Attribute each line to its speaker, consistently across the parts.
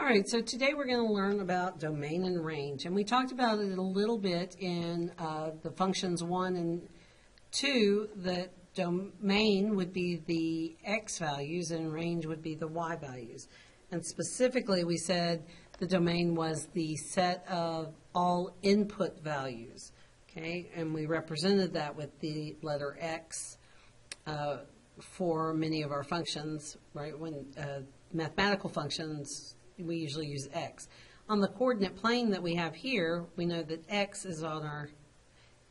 Speaker 1: All right, so today we're going to learn about domain and range, and we talked about it a little bit in the functions 1 and 2, that domain would be the x values and range would be the y values. And specifically we said the domain was the set of all input values, okay, and we represented that with the letter x for many of our functions, right? When mathematical functions, we usually use x. On the coordinate plane that we have here, we know that x is on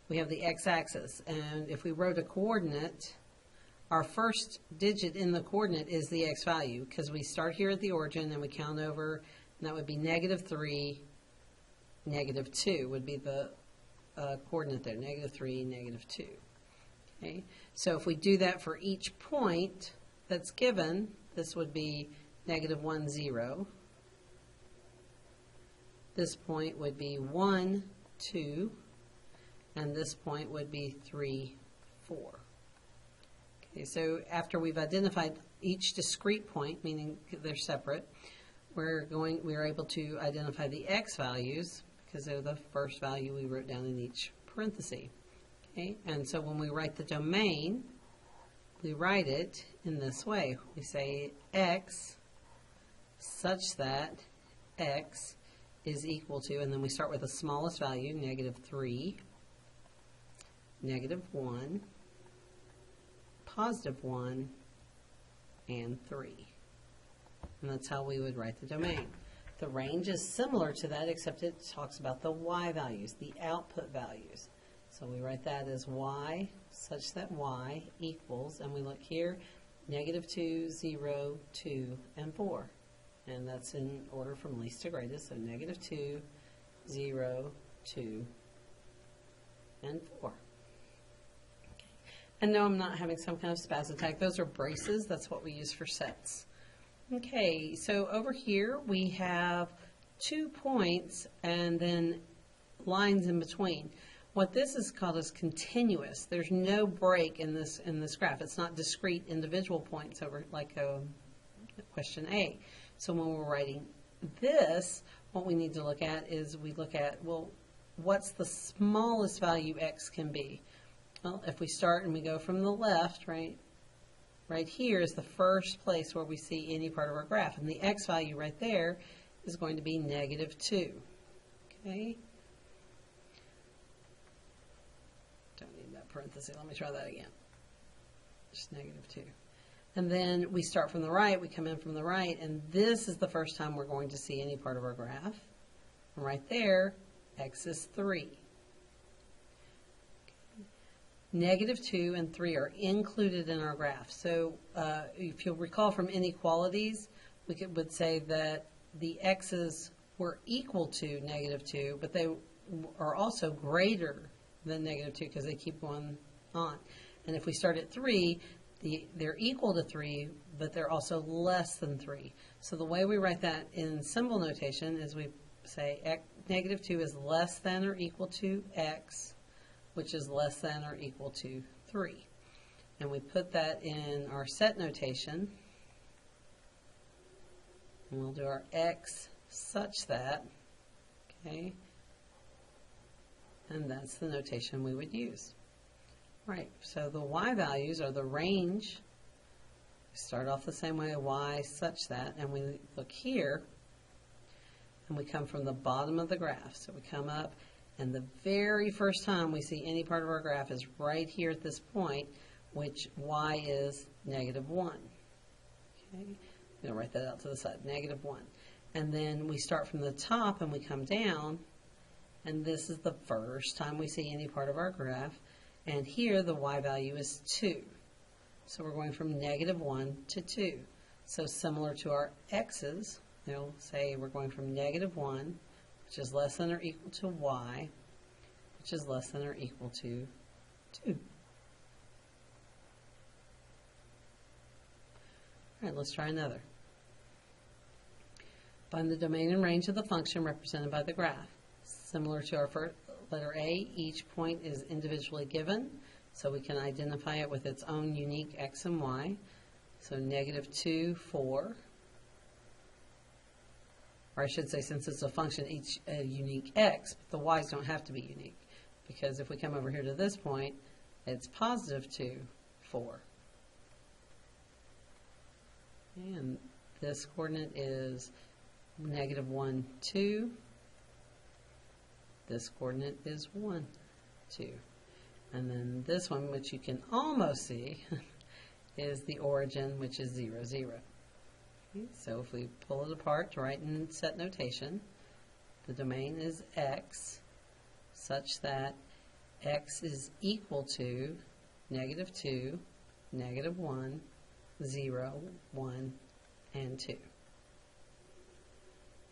Speaker 1: we have the x-axis, and if we wrote a coordinate, our first digit in the coordinate is the x value, because we start here at the origin and we count over, and that would be -3, -2 would be the coordinate there, -3, -2. Okay, so if we do that for each point that's given, this would be -1, 0. This point would be 1, 2, and this point would be 3, 4. Okay, so after we've identified each discrete point, meaning they're separate, we're able to identify the x values because they're the first value we wrote down in each parenthesis. Okay, and so when we write the domain, we write it in this way. We say x such that x is equal to, and then we start with the smallest value, -3, -1, +1, and 3. And that's how we would write the domain. The range is similar to that, except it talks about the y values, the output values. So we write that as y such that y equals, and we look here, -2, 0, 2, and 4. And that's in order from least to greatest, so -2, 0, 2, and 4. Okay. And no, I'm not having some kind of spaz attack. Those are braces. That's what we use for sets. Okay, so over here we have 2 points and then lines in between. What this is called is continuous. There's no break in this graph. It's not discrete individual points over like question A. So when we're writing this, what we need to look at is we look at, well, what's the smallest value x can be? Well, if we start and we go from the left, right here is the first place where we see any part of our graph, and the x value right there is going to be -2. Okay? Don't need that parenthesis. Let me try that again. Just -2. And then we start from the right, we come in from the right, and this is the first time we're going to see any part of our graph. And right there, x is 3. Okay. -2 and 3 are included in our graph. So if you'll recall from inequalities, we would say that the x's were equal to -2, but they are also greater than -2 because they keep going on. And if we start at 3, they're equal to 3, but they're also less than 3. So the way we write that in symbol notation is we say -2 is less than or equal to x, which is less than or equal to 3. And we put that in our set notation. And we'll do our x such that, okay, and that's the notation we would use. Right, so the y values are the range. We start off the same way, y such that, and we look here, and we come from the bottom of the graph. So we come up, and the very first time we see any part of our graph is right here at this point, which y is -1. Okay, I'm going to write that out to the side, -1. And then we start from the top and we come down, and this is the first time we see any part of our graph. And here the y value is 2. So we're going from -1 to 2. So similar to our x's, they'll say we're going from -1, which is less than or equal to y, which is less than or equal to 2. All right, let's try another. Find the domain and range of the function represented by the graph. Similar to our first letter A, each point is individually given, so we can identify it with its own unique x and y. So -2, 4, or I should say, since it's a function, each a unique x, but the y's don't have to be unique, because if we come over here to this point, it's positive 2, 4. And this coordinate is negative 1, 2. This coordinate is 1, 2. And then this one, which you can almost see, is the origin, which is 0, 0. Okay, so if we pull it apart to write in set notation, the domain is x, such that x is equal to negative 2, negative 1, 0, 1, and 2.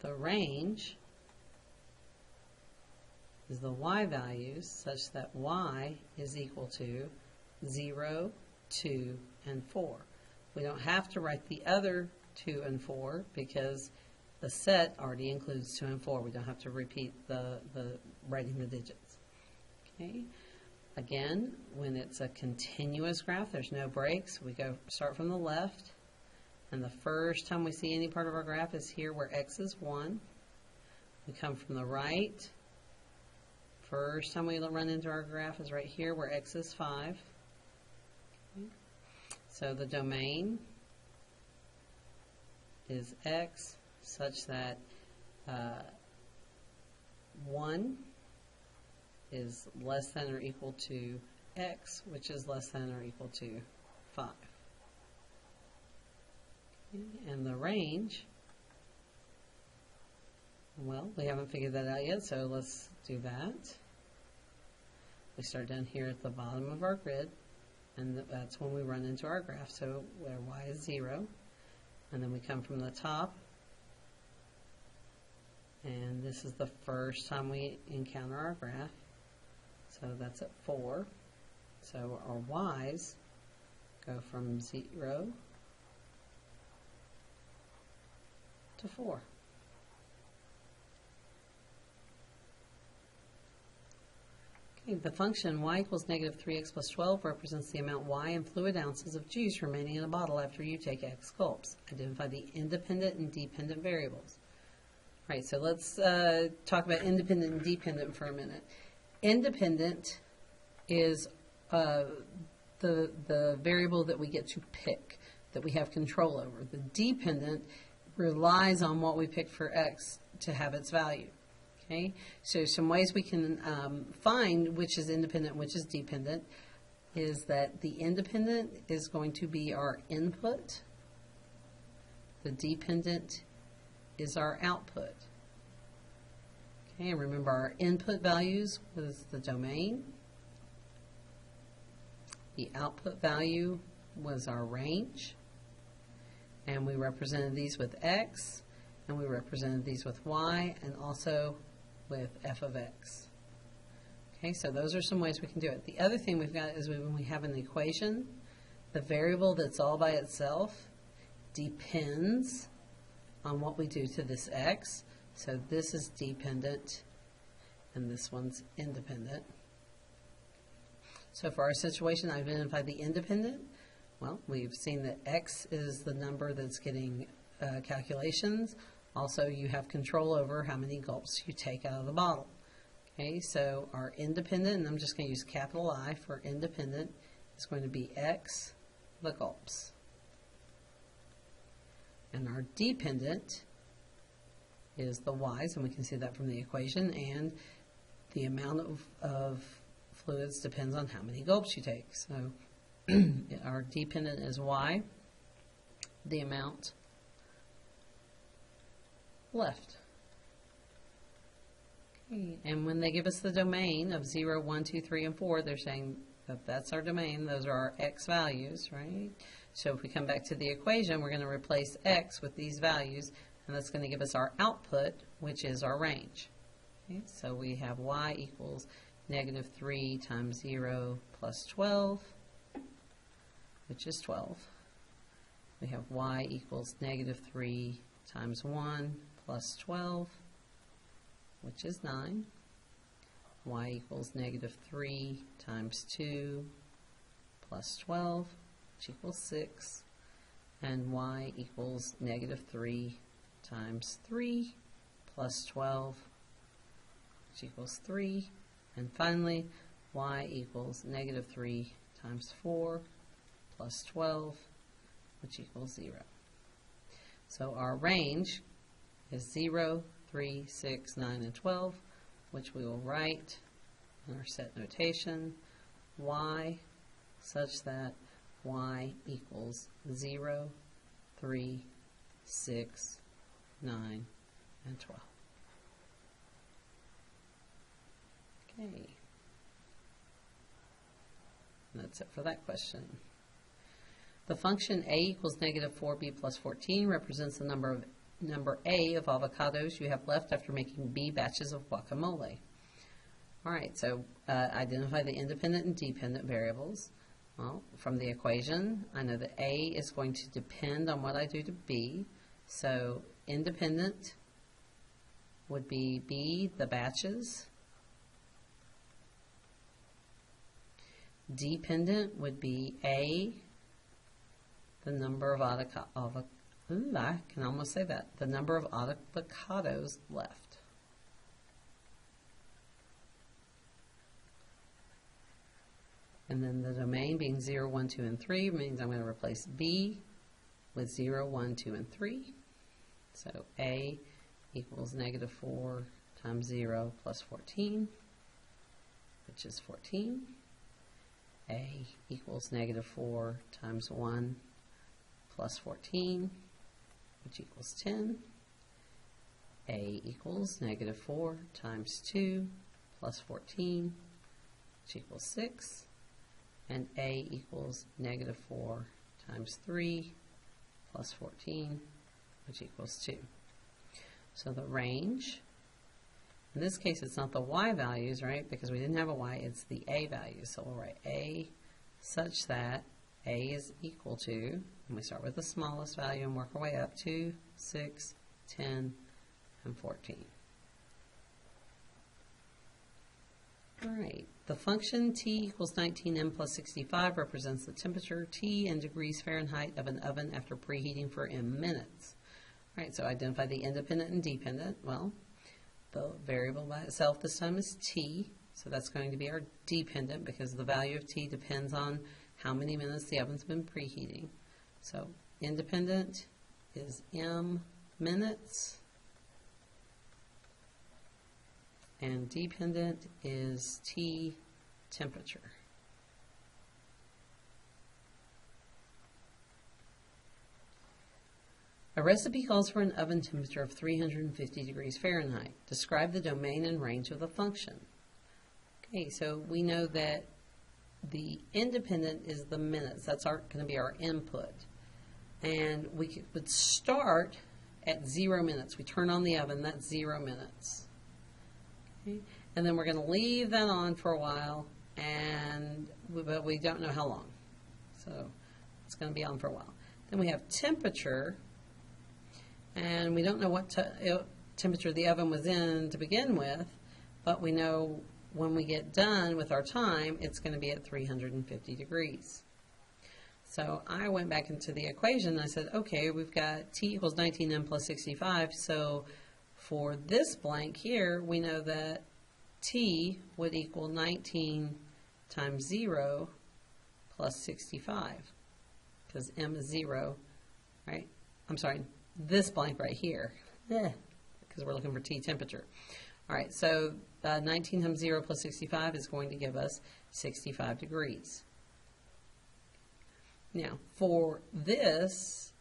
Speaker 1: The range is the y values such that y is equal to 0, 2, and 4. We don't have to write the other 2 and 4 because the set already includes 2 and 4. We don't have to repeat the writing the digits. Okay. Again, when it's a continuous graph, there's no breaks. We start from the left, and the first time we see any part of our graph is here where x is 1. We come from the right. First time we run into our graph is right here where x is 5. Okay. So the domain is x such that 1 is less than or equal to x, which is less than or equal to 5. Okay. And the range, well, we haven't figured that out yet, so let's do that. We start down here at the bottom of our grid, and that's when we run into our graph, so where y is 0. And then we come from the top, and this is the first time we encounter our graph, so that's at 4. So our y's go from 0 to 4. Okay, the function y equals negative 3x plus 12 represents the amount y in fluid ounces of juice remaining in a bottle after you take x gulps. Identify the independent and dependent variables. All right, so let's talk about independent and dependent for a minute. Independent is the variable that we get to pick, that we have control over. The dependent relies on what we pick for x to have its value. Okay, so some ways we can find which is independent, which is dependent, is that the independent is going to be our input. The dependent is our output. Okay, and remember our input values was the domain. The output value was our range. And we represented these with x, and we represented these with y, and also with f of x. Okay, so those are some ways we can do it. The other thing we've got is when we have an equation, the variable that's all by itself depends on what we do to this x. So this is dependent, and this one's independent. So for our situation, I've identified the independent. Well, we've seen that x is the number that's getting calculations. Also, you have control over how many gulps you take out of the bottle. Okay, so our independent, and I'm just going to use capital I for independent, is going to be x, the gulps. And our dependent is the y's, and we can see that from the equation, and the amount of fluids depends on how many gulps you take. So our dependent is y, the amount left. Okay. And when they give us the domain of 0, 1, 2, 3, and 4, they're saying that that's our domain. Those are our x values, right? So if we come back to the equation, we're going to replace x with these values, and that's going to give us our output, which is our range. Okay. So we have y equals negative 3 times 0 plus 12, which is 12. We have y equals negative 3 times 1 plus 12, which is 9. Y equals negative 3 times 2 plus 12, which equals 6. And y equals negative 3 times 3, plus 12, which equals 3. And finally, y equals negative 3 times 4 plus 12, which equals 0. So our range is 0, 3, 6, 9, and 12, which we will write in our set notation, y such that y equals 0, 3, 6, 9, and 12. Okay. And that's it for that question. The function a equals negative 4b plus 14 represents the number a of avocados you have left after making b batches of guacamole. All right, so identify the independent and dependent variables. Well, from the equation, I know that a is going to depend on what I do to b. So independent would be b, the batches. Dependent would be a, the number of I can almost say that, the number of avocados left. And then the domain being 0, 1, 2, and 3 means I'm going to replace b with 0, 1, 2, and 3. So a equals negative 4 times 0 plus 14, which is 14. A equals negative 4 times 1 plus 14, which equals 10. A equals negative 4 times 2 plus 14, which equals 6. And a equals negative 4 times 3 plus 14, which equals 2. So the range, in this case it's not the y values, right, because we didn't have a y, it's the a values. So we'll write a such that a is equal to, and we start with the smallest value and work our way up, 2, 6, 10, and 14. All right, the function T equals 19M plus 65 represents the temperature T in degrees Fahrenheit of an oven after preheating for M minutes. All right, so identify the independent and dependent. Well, the variable by itself this time is T, so that's going to be our dependent because the value of T depends on how many minutes the oven's been preheating. So independent is M minutes, and dependent is T temperature. A recipe calls for an oven temperature of 350 degrees Fahrenheit. Describe the domain and range of the function. Okay, so we know that the independent is the minutes. That's going to be our input. And we would start at 0 minutes. We turn on the oven, that's 0 minutes. Okay? And then we're going to leave that on for a while, but we don't know how long. So it's going to be on for a while. Then we have temperature, and we don't know what temperature the oven was in to begin with, but we know when we get done with our time, it's going to be at 350 degrees. So I went back into the equation and I said, okay, we've got T equals 19M plus 65, so for this blank here, we know that T would equal 19 times 0 plus 65, because M is 0, right? I'm sorry, this blank right here, because we're looking for T temperature. All right, so 19 times 0 plus 65 is going to give us 65 degrees. Now, for this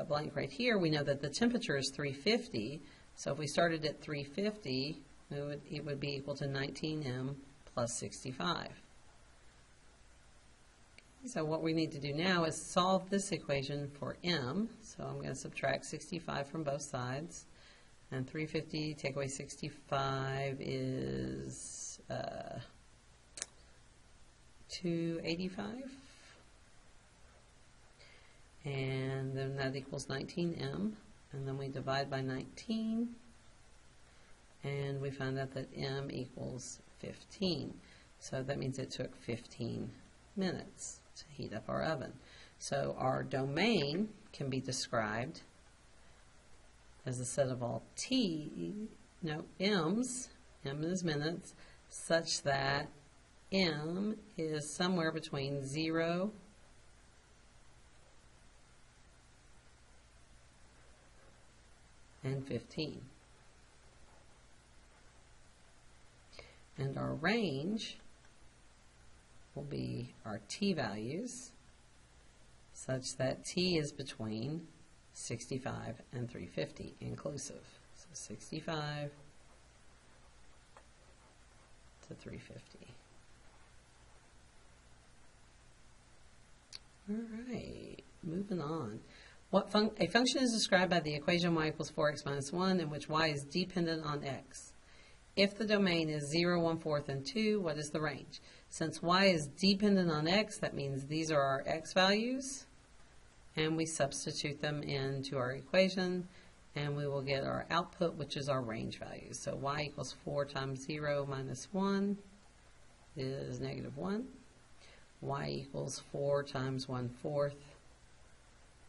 Speaker 1: blank right here, we know that the temperature is 350. So if we started at 350, it would be equal to 19M plus 65. So what we need to do now is solve this equation for M. So I'm going to subtract 65 from both sides. And 350 take away 65 is 285. And then that equals 19M. And then we divide by 19. And we find out that M equals 15. So that means it took 15 minutes to heat up our oven. So our domain can be described as the set of all m's, m is minutes, such that m is somewhere between 0 and 15. And our range will be our t values, such that t is between 65 and 350 inclusive. So 65 to 350. All right, moving on. A function is described by the equation y equals 4x minus 1 in which y is dependent on x. If the domain is 0, 1/4, and 2, what is the range? Since y is dependent on x, that means these are our x values, and we substitute them into our equation, and we will get our output, which is our range values. So y equals 4 times 0 minus 1 is -1. Y equals 4 times 1/4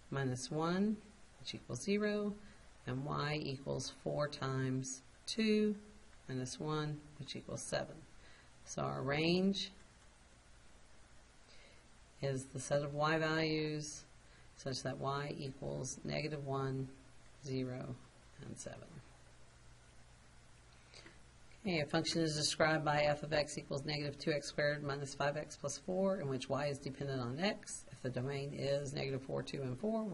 Speaker 1: minus 1, which equals 0, and y equals 4 times 2 minus 1, which equals 7. So our range is the set of y values such that y equals -1, 0, and 7. Okay, a function is described by f of x equals -2x squared minus 5x plus 4, in which y is dependent on x. If the domain is -4, 2, and 4,